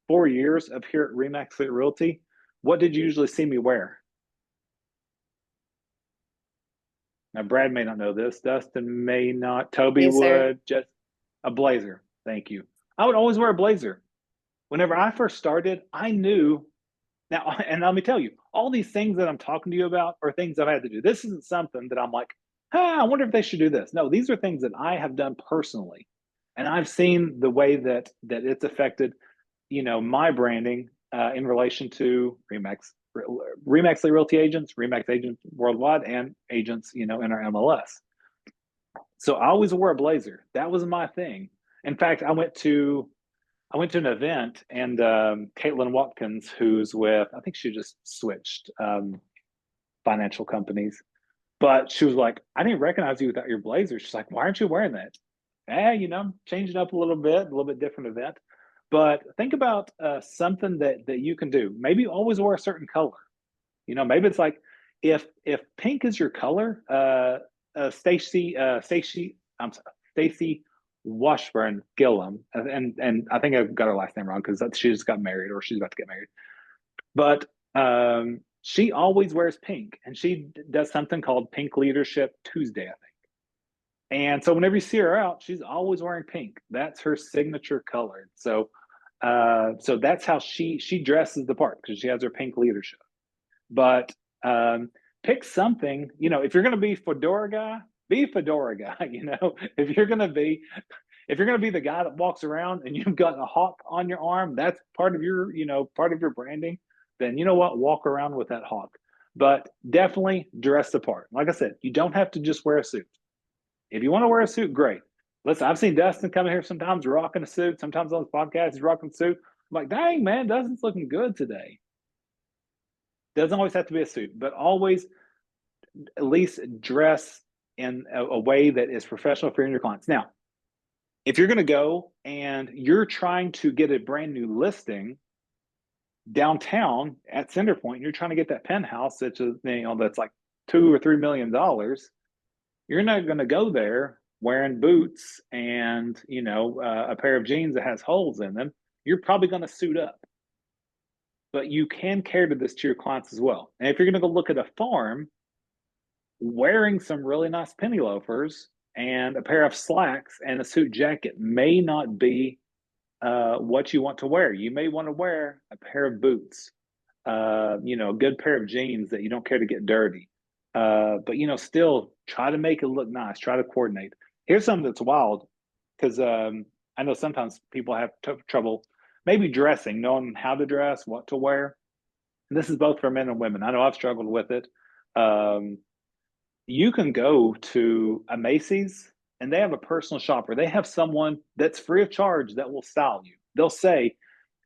4 years of here at Remax Elite Realty, what did you usually see me wear? Now, Brad may not know this. Dustin may not. Toby would. Just a blazer. Thank you. I would always wear a blazer. Whenever I first started, I knew. Now, and let me tell you, all these things that I'm talking to you about are things I've had to do. This isn't something that I'm like, I wonder if they should do this. No, these are things that I have done personally. And I've seen the way that it's affected, my branding in relation to Remax Elite Realty agents, Remax agents worldwide, and agents, in our MLS. So I always wore a blazer. That was my thing. In fact, I went to an event, and Caitlin Watkins, who's with, I think she just switched financial companies, but she was like, I didn't recognize you without your blazer. She's like, why aren't you wearing that? Changing up a little bit different event. But think about something that you can do. Maybe always wear a certain color. Maybe it's like if pink is your color, I'm sorry, Stacy Washburn Gillum, and I think I got her last name wrong because she just got married or she's about to get married. But she always wears pink, and she does something called Pink Leadership Tuesday, I think. And so whenever you see her out, she's always wearing pink. That's her signature color. So that's how she dresses the part, because she has her pink leadership. But pick something, if you're going to be fedora guy, be a fedora guy. If you're going to be the guy that walks around and you've got a hawk on your arm, that's part of your branding. Then you know what, walk around with that hawk. But definitely dress the part. Like I said, you don't have to just wear a suit. If you want to wear a suit, great. Listen, I've seen Dustin come in here sometimes rocking a suit. Sometimes on this podcast, he's rocking a suit. I'm like, dang, man, Dustin's looking good today. Doesn't always have to be a suit, but always at least dress in a way that is professional for you and your clients. Now, if you're going to go and you're trying to get a brand new listing downtown at Centerpoint, and you're trying to get that penthouse that's like $2 or $3 million, you're not going to go there wearing boots and a pair of jeans that has holes in them. You're probably going to suit up. But you can cater this to your clients as well. And if you're going to go look at a farm, wearing some really nice penny loafers and a pair of slacks and a suit jacket may not be what you want to wear. You may want to wear a pair of boots, a good pair of jeans that you don't care to get dirty. But still try to make it look nice. Try to coordinate. Here's something that's wild, because I know sometimes people have trouble maybe dressing, knowing how to dress, what to wear. And this is both for men and women. I know I've struggled with it. You can go to a Macy's and they have a personal shopper. They have someone that's free of charge that will style you. They'll say,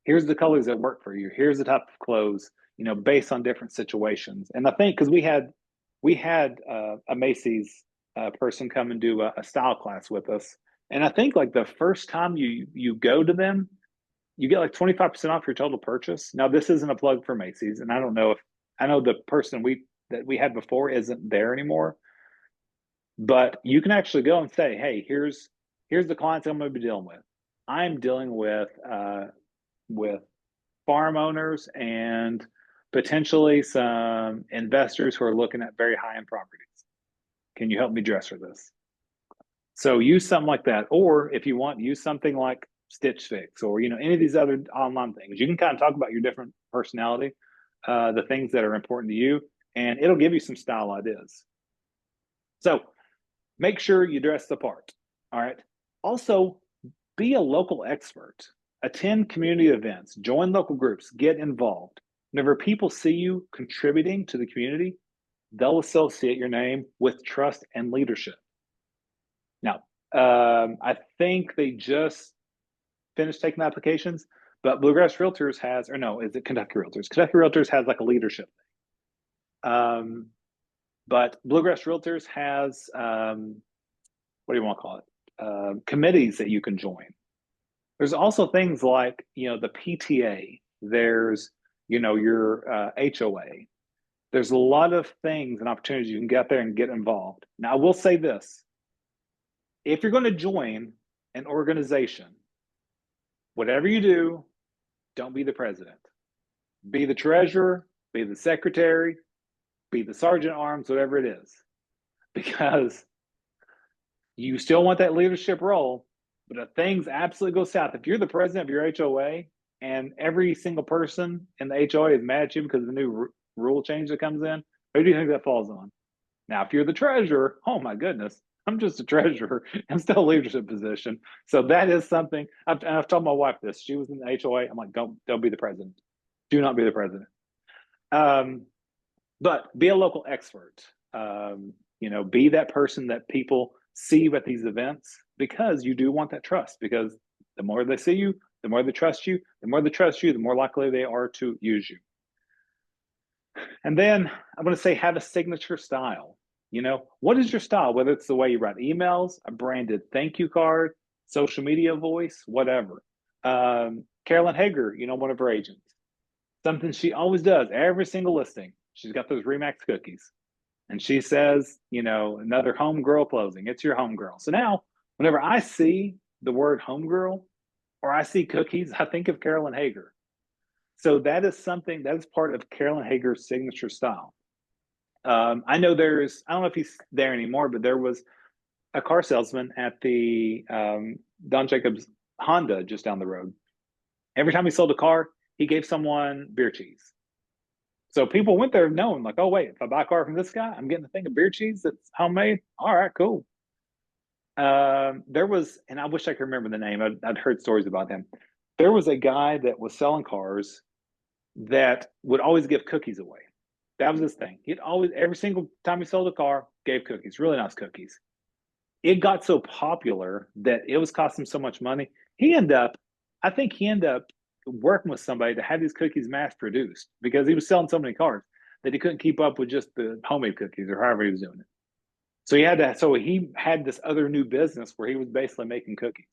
here's the colors that work for you. Here's the type of clothes, based on different situations. And I think because we had a Macy's person come and do a style class with us. And I think like the first time you go to them, you get like 25% off your total purchase. Now, this isn't a plug for Macy's, and I know the person that we had before isn't there anymore, but you can actually go and say, hey, here's the clients I'm going to be dealing with. I'm dealing with farm owners and potentially some investors who are looking at very high-end properties. Can you help me dress for this? So use something like that. Or if you want, use something like Stitch Fix or, any of these other online things. You can kind of talk about your different personality, the things that are important to you, and it'll give you some style ideas. So make sure you dress the part. All right. Also, be a local expert. Attend community events, join local groups, get involved. Whenever people see you contributing to the community, they'll associate your name with trust and leadership. Now, I think they just finished taking applications, but Bluegrass Realtors has, or no, is it Kentucky Realtors? Kentucky Realtors has like a leadership thing. But Bluegrass Realtors has, what do you want to call it? Committees that you can join. There's also things like, the PTA. There's, your HOA. There's a lot of things and opportunities you can get there and get involved. Now, I will say this. If you're going to join an organization, whatever you do, don't be the president. Be the treasurer, be the secretary, be the sergeant at arms, whatever it is. Because you still want that leadership role, but if things absolutely go south, if you're the president of your HOA and every single person in the HOA is mad at you because of the new rule change that comes in, who do you think that falls on? Now, if you're the treasurer, oh my goodness, I'm just a treasurer. I'm still a leadership position. So that is something, I've told my wife this. She was in the HOA. I'm like, don't be the president. Do not be the president. But be a local expert. Be that person that people see you at these events because you do want that trust, because the more they see you, the more they trust you, the more they trust you, the more likely they are to use you. And then I'm going to say have a signature style. You know, what is your style? Whether it's the way you write emails, a branded thank you card, social media voice, whatever. Carolyn Hager, you know, one of her agents, something she always does every single listing. She's got those Remax cookies. And she says, you know, another homegirl closing. It's your homegirl. So now, whenever I see the word homegirl or I see cookies, I think of Carolyn Hager. So that is something that is part of Carolyn Hager's signature style. I know I don't know if he's there anymore, but there was a car salesman at the Don Jacobs Honda just down the road. Every time he sold a car, he gave someone beer cheese. So people went there knowing, like, oh, wait, if I buy a car from this guy, I'm getting a thing of beer cheese that's homemade. All right, cool. There was, and I wish I could remember the name. I'd heard stories about him. There was a guy that was selling cars that would always give cookies away. That was his thing. He'd always, every single time he sold a car, gave cookies, really nice cookies. It got so popular that it was costing him so much money. I think he ended up working with somebody to have these cookies mass produced because he was selling so many cars that he couldn't keep up with just the homemade cookies or however he was doing it. So he had this other new business where he was basically making cookies.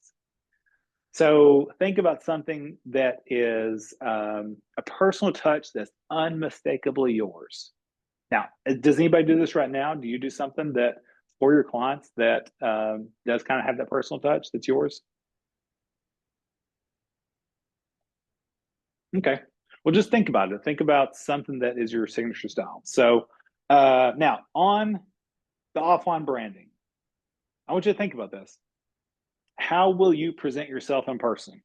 So think about something that is a personal touch that's unmistakably yours. Now, does anybody do this right now? Do you do something that for your clients that does kind of have that personal touch that's yours? Okay. Well, just think about it. Think about something that is your signature style. So now on the offline branding, I want you to think about this. How will you present yourself in person?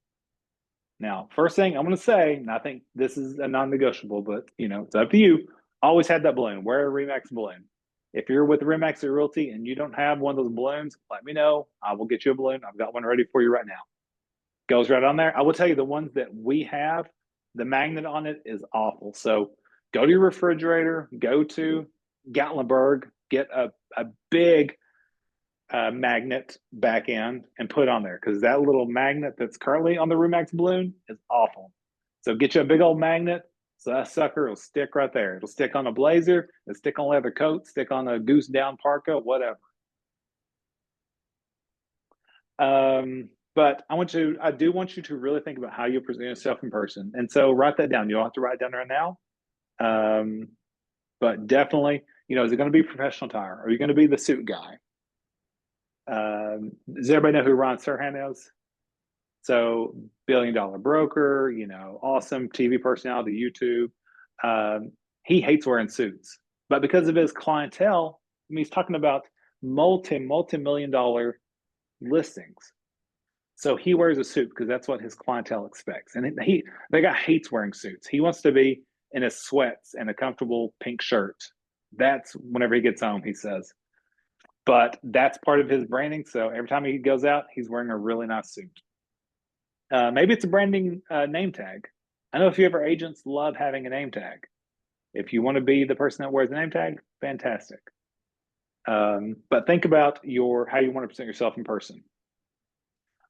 Now, first thing I'm going to say, and I think this is a non-negotiable, but you know, it's up to you. Always have that balloon. Wear a Remax balloon. If you're with Remax Realty and you don't have one of those balloons, let me know. I will get you a balloon. I've got one ready for you right now. Goes right on there. I will tell you the ones that we have, the magnet on it is awful. So go to your refrigerator, go to Gatlinburg, get a big magnet back end and put on there because that little magnet that's currently on the Remax balloon is awful. So get you a big old magnet. So that sucker will stick right there. It'll stick on a blazer, it'll stick on a leather coat, stick on a goose down parka, whatever. But I do want you to really think about how you present yourself in person. And so write that down. You don't have to write it down right now. But definitely, you know, is it going to be professional attire? Are you going to be the suit guy? Does everybody know who Ron Serhan is? So billion-dollar broker, you know, awesome TV personality, YouTube. He hates wearing suits, but because of his clientele, I mean, he's talking about multi-million dollar listings. So he wears a suit because that's what his clientele expects. And the guy hates wearing suits. He wants to be in his sweats and a comfortable pink shirt. That's whenever he gets home, he says. But that's part of his branding. So every time he goes out, he's wearing a really nice suit. Maybe it's a branding name tag. I know a few of our agents love having a name tag. If you want to be the person that wears a name tag, fantastic. But think about how you want to present yourself in person.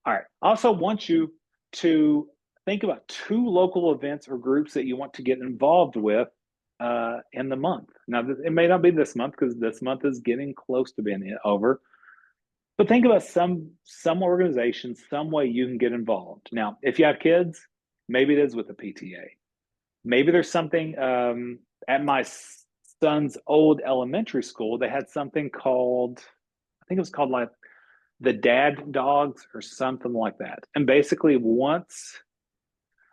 All right. I also want you to think about 2 local events or groups that you want to get involved with in the month. Now, it may not be this month because this month is getting close to being over. But think about some organization, some way you can get involved. Now, if you have kids, maybe it is with the PTA. Maybe there's something at my son's old elementary school. They had something called, I think it was called like the Dad Dogs or something like that. And basically once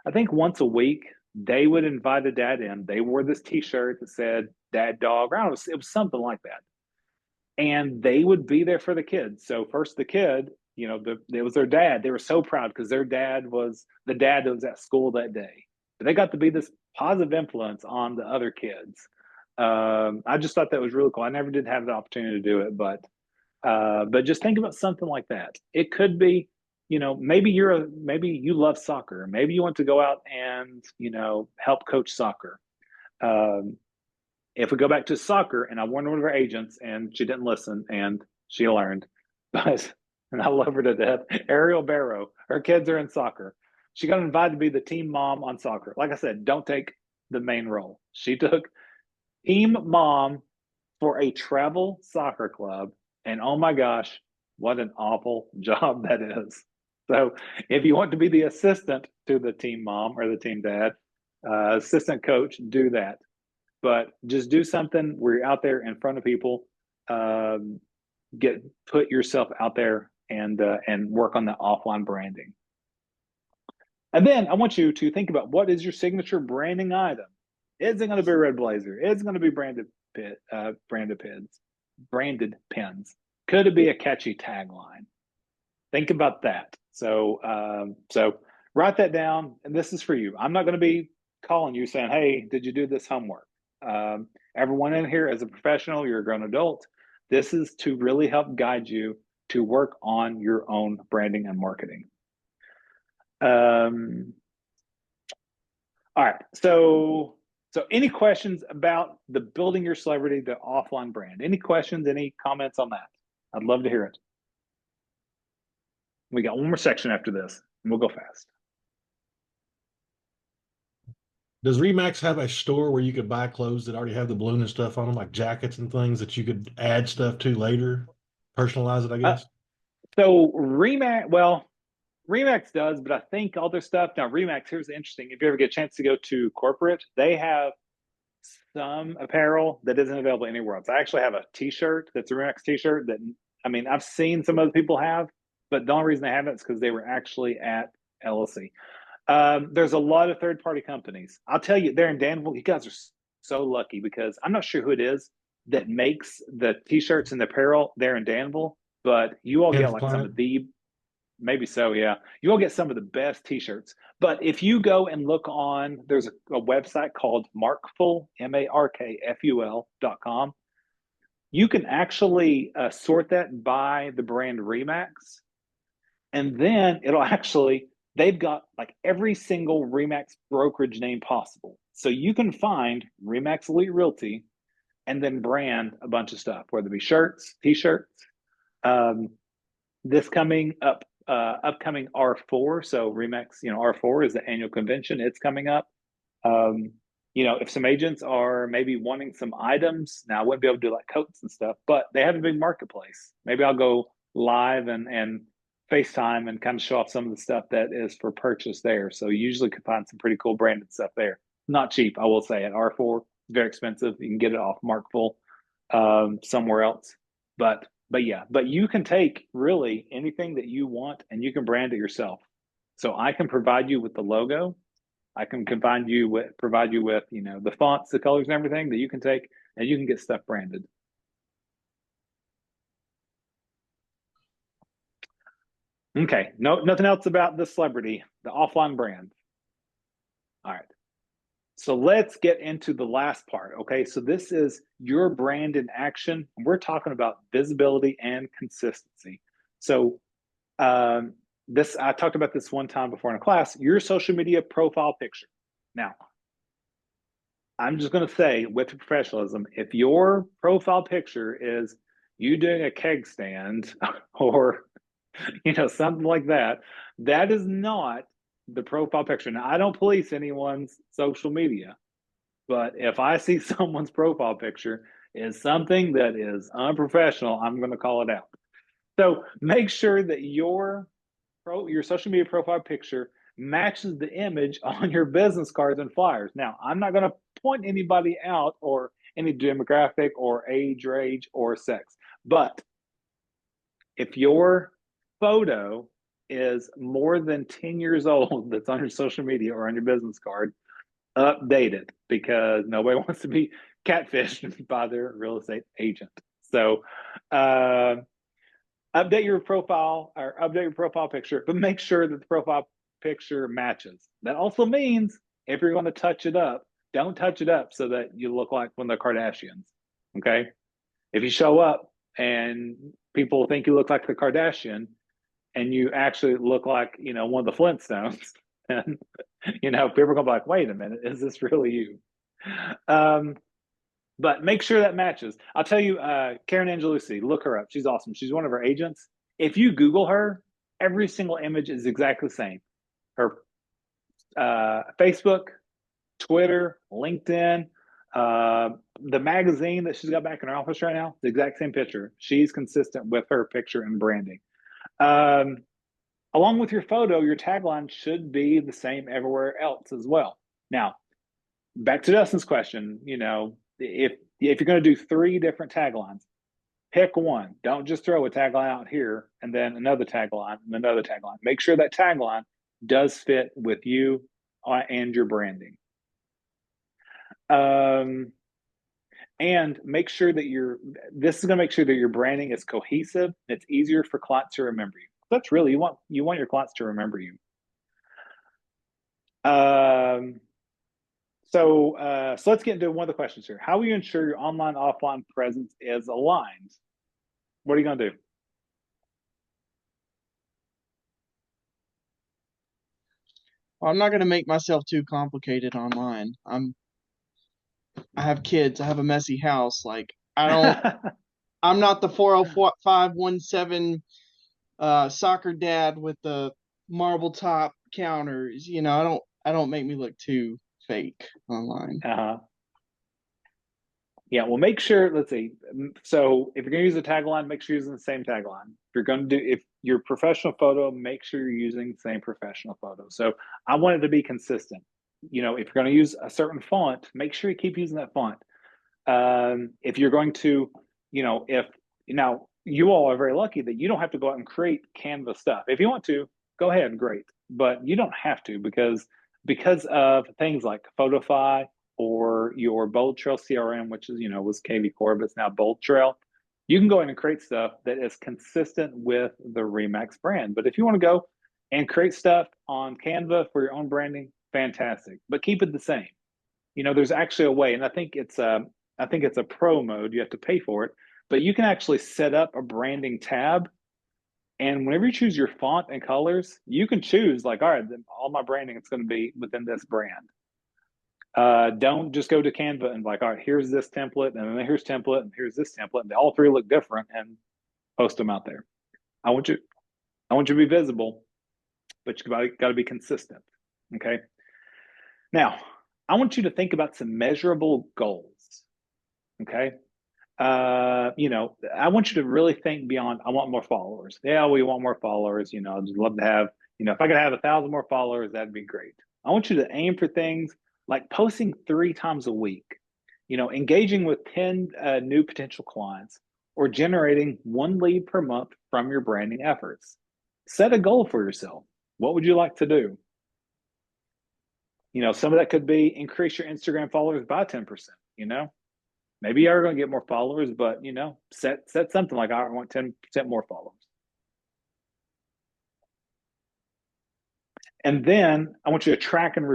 a week, they would invite a dad in. They wore this T-shirt that said Dad Dog. It was something like that. And they would be there for the kids. So first the kid, you know, it was their dad. They were so proud because their dad was the dad that was at school that day. But they got to be this positive influence on the other kids. I just thought that was really cool. I never did have the opportunity to do it, but just think about something like that. It could be, you know, maybe you love soccer. Maybe you want to go out and, you know, help coach soccer. If we go back to soccer, and I warned one of our agents and she didn't listen and she learned, but and I love her to death. Ariel Barrow. Her kids are in soccer. She got invited to be the team mom on soccer. Like I said, don't take the main role. She took team mom for a travel soccer club. And oh my gosh, what an awful job that is. So if you want to be the assistant to the team mom or the team dad, assistant coach, do that. But just do something where you're out there in front of people. Put yourself out there and work on the offline branding. And then I want you to think about, what is your signature branding item? Is it going to be Red Blazer? Is it going to be branded pins? Could it be a catchy tagline? Think about that. So write that down. And this is for you. I'm not going to be calling you saying, hey, did you do this homework? Everyone in here is a professional. You're a grown adult. This is to really help guide you to work on your own branding and marketing. All right. So any questions about the building your celebrity, the offline brand? Any questions, any comments on that? I'd love to hear it. We got one more section after this, and we'll go fast. Does Remax have a store where you could buy clothes that already have the balloon and stuff on them, like jackets and things that you could add stuff to later? Personalize it, I guess. So Remax does, but I think all their stuff now. Remax, here's the interesting. If you ever get a chance to go to corporate, they have some apparel that isn't available anywhere else. I actually have a T-shirt that's a Remax T-shirt that, I mean, I've seen some other people have, but the only reason they haven't is because they were actually at LLC. There's a lot of third-party companies. I'll tell you, they're in Danville. You guys are so lucky because I'm not sure who it is that makes the T-shirts and the apparel there in Danville, but you all get like some of the, maybe so, yeah. You all get some of the best T-shirts. But if you go and look on, there's a website called Markful, MARKFUL.com. You can actually sort that by the brand Remax. And then it'll actually, they've got like every single Remax brokerage name possible. So you can find Remax Elite Realty and then brand a bunch of stuff, whether it be shirts, T-shirts. This coming up, upcoming R4. So Remax, R4 is the annual convention. It's coming up. If some agents are maybe wanting some items, now I wouldn't be able to do like coats and stuff, but they have a big marketplace. Maybe I'll go live and FaceTime and kind of show off some of the stuff that is for purchase there. So you usually could find some pretty cool branded stuff there. Not cheap, I will say. At R4, very expensive. You can get it off Markful somewhere else. But you can take really anything that you want and you can brand it yourself. So I can provide you with the logo. I can provide you with the fonts, the colors, and everything that you can take, and you can get stuff branded. Okay, nothing else about the celebrity, the offline brand. All right. So let's get into the last part. Okay, so this is your brand in action. We're talking about visibility and consistency. So I talked about this one time before in a class, your social media profile picture. Now, I'm just going to say with professionalism, if your profile picture is you doing a keg stand or something like that, that is not the profile picture. Now, I don't police anyone's social media, but if I see someone's profile picture is something that is unprofessional, I'm going to call it out. So make sure that your social media profile picture matches the image on your business cards and flyers. Now, I'm not going to point anybody out or any demographic or age or sex, but if your photo is more than 10 years old that's on your social media or on your business card, update it because nobody wants to be catfished by their real estate agent. So update your profile or update your profile picture, but make sure that the profile picture matches. That also means if you're going to touch it up, don't touch it up so that you look like one of the Kardashians. Okay. If you show up and people think you look like the Kardashian and you actually look like, one of the Flintstones, and, people are going to be like, wait a minute, is this really you? But make sure that matches. I'll tell you, Karen Angelucci, look her up. She's awesome. She's one of our agents. If you Google her, every single image is exactly the same. Her Facebook, Twitter, LinkedIn, the magazine that she's got back in her office right now, the exact same picture. She's consistent with her picture and branding. Along with your photo, your tagline should be the same everywhere else as well. Now, back to Dustin's question, if you're going to do 3 different taglines, pick one. Don't just throw a tagline out here and then another tagline and another tagline. Make sure that tagline does fit with you and your branding. And make sure that this is going to make sure that your branding is cohesive. It's easier for clients to remember you. That's really, you want your clients to remember you. So let's get into one of the questions here. How will you ensure your online, offline presence is aligned? What are you going to do? Well, I'm not going to make myself too complicated online. I have kids. I have a messy house. Like, I'm not the 40517 soccer dad with the marble top counters. I don't make me look too fake online. Yeah, well, make sure, let's see. So if you're going to use a tagline, make sure you're using the same tagline. If your professional photo, make sure you're using the same professional photo. So I want it to be consistent. If you're going to use a certain font, make sure you keep using that font. If you're going to, now you all are very lucky that you don't have to go out and create Canva stuff. If you want to, go ahead, great. But you don't have to because of things like Photify, or your Bold Trail CRM, which is, was KV Core, but it's now Bold Trail. You can go in and create stuff that is consistent with the Remax brand. But if you want to go and create stuff on Canva for your own branding, fantastic. But keep it the same. There's actually a way, and I think it's a pro mode. You have to pay for it, but you can actually set up a branding tab. And whenever you choose your font and colors, you can choose like, all right, then all my branding is going to be within this brand. Don't just go to Canva and like, all right, here's this template, and then here's template, and here's this template, and all 3 look different, and post them out there. I want you to be visible, but you got to be consistent. Okay. Now, I want you to think about some measurable goals. Okay. I want you to really think beyond, I want more followers. Yeah, we want more followers. I'd just love to have, if I could have 1,000 more followers, that'd be great. I want you to aim for things like posting 3 times a week, engaging with 10 new potential clients, or generating 1 lead per month from your branding efforts. Set a goal for yourself. What would you like to do? Some of that could be increase your Instagram followers by 10%, maybe you're going to get more followers, but, set something like, I want 10% more followers. And then I want you to track and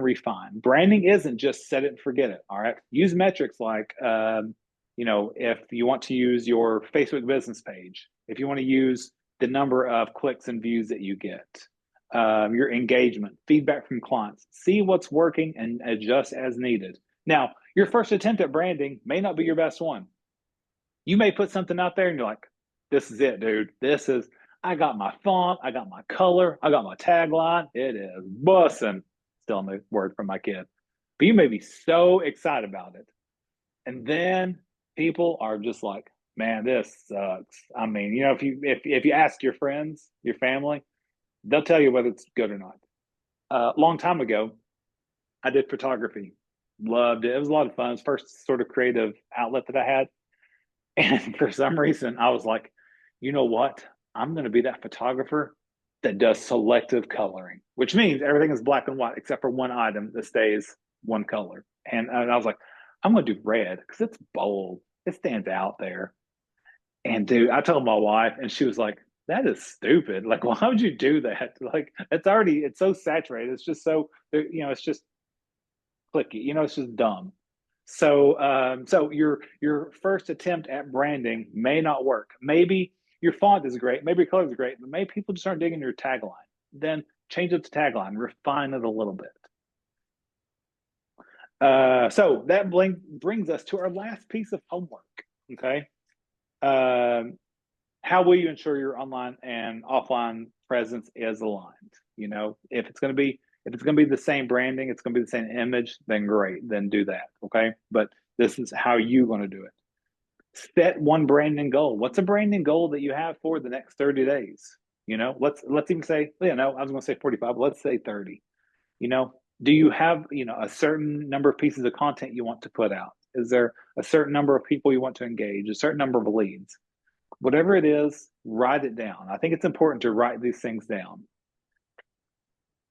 refine. Branding isn't just set it and forget it. All right. Use metrics like, if you want to use your Facebook business page, if you want to use the number of clicks and views that you get, your engagement, feedback from clients, see what's working and adjust as needed. Now, your first attempt at branding may not be your best one. You may put something out there and you're like, this is it, dude. I got my font, I got my color, I got my tagline. It is bussin'. Still a word from my kid. But you may be so excited about it. And then people are just like, man, this sucks. I mean, if you ask your friends, your family, they'll tell you whether it's good or not. A long time ago, I did photography. Loved it. It was a lot of fun. It was the first sort of creative outlet that I had. And for some reason, I was like, you know what? I'm going to be that photographer that does selective coloring, which means everything is black and white except for one item that stays one color. And I was like, I'm going to do red because it's bold. It stands out there. And dude, I told my wife, and she was like, that is stupid. Like, why would you do that? Like, it's so saturated. It's just so, it's just clicky. It's just dumb. So your first attempt at branding may not work. Maybe your font is great, maybe your colors are great, but maybe people just aren't digging your tagline. Then change up the tagline, refine it a little bit. So that brings us to our last piece of homework. Okay. how will you ensure your online and offline presence is aligned? You know, if it's going to be the same branding, it's going to be the same image, then great, then do that. Okay. But this is how you're going to do it. Set one branding goal. What's a branding goal that you have for the next 30 days? You know, let's even say, you know, I was going to say 45, but let's say 30. You know, do you have, you know, a certain number of pieces of content you want to put out? Is there a certain number of people you want to engage, a certain number of leads? Whatever it is, write it down. I think it's important to write these things down.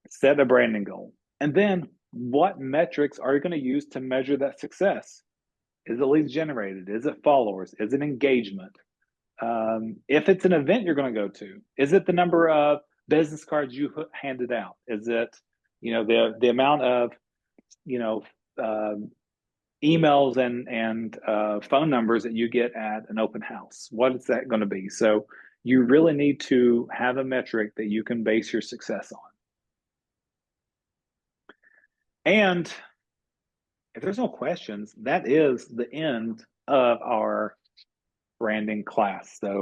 Set a branding goal. And then what metrics are you going to use to measure that success? Is it leads generated? Is it followers? Is it engagement? If it's an event you're going to go to, is it the number of business cards you handed out? Is it, you know, the amount of, you know, emails and phone numbers that you get at an open house? What is that going to be? So you really need to have a metric that you can base your success on. And if there's no questions, that is the end of our branding class. So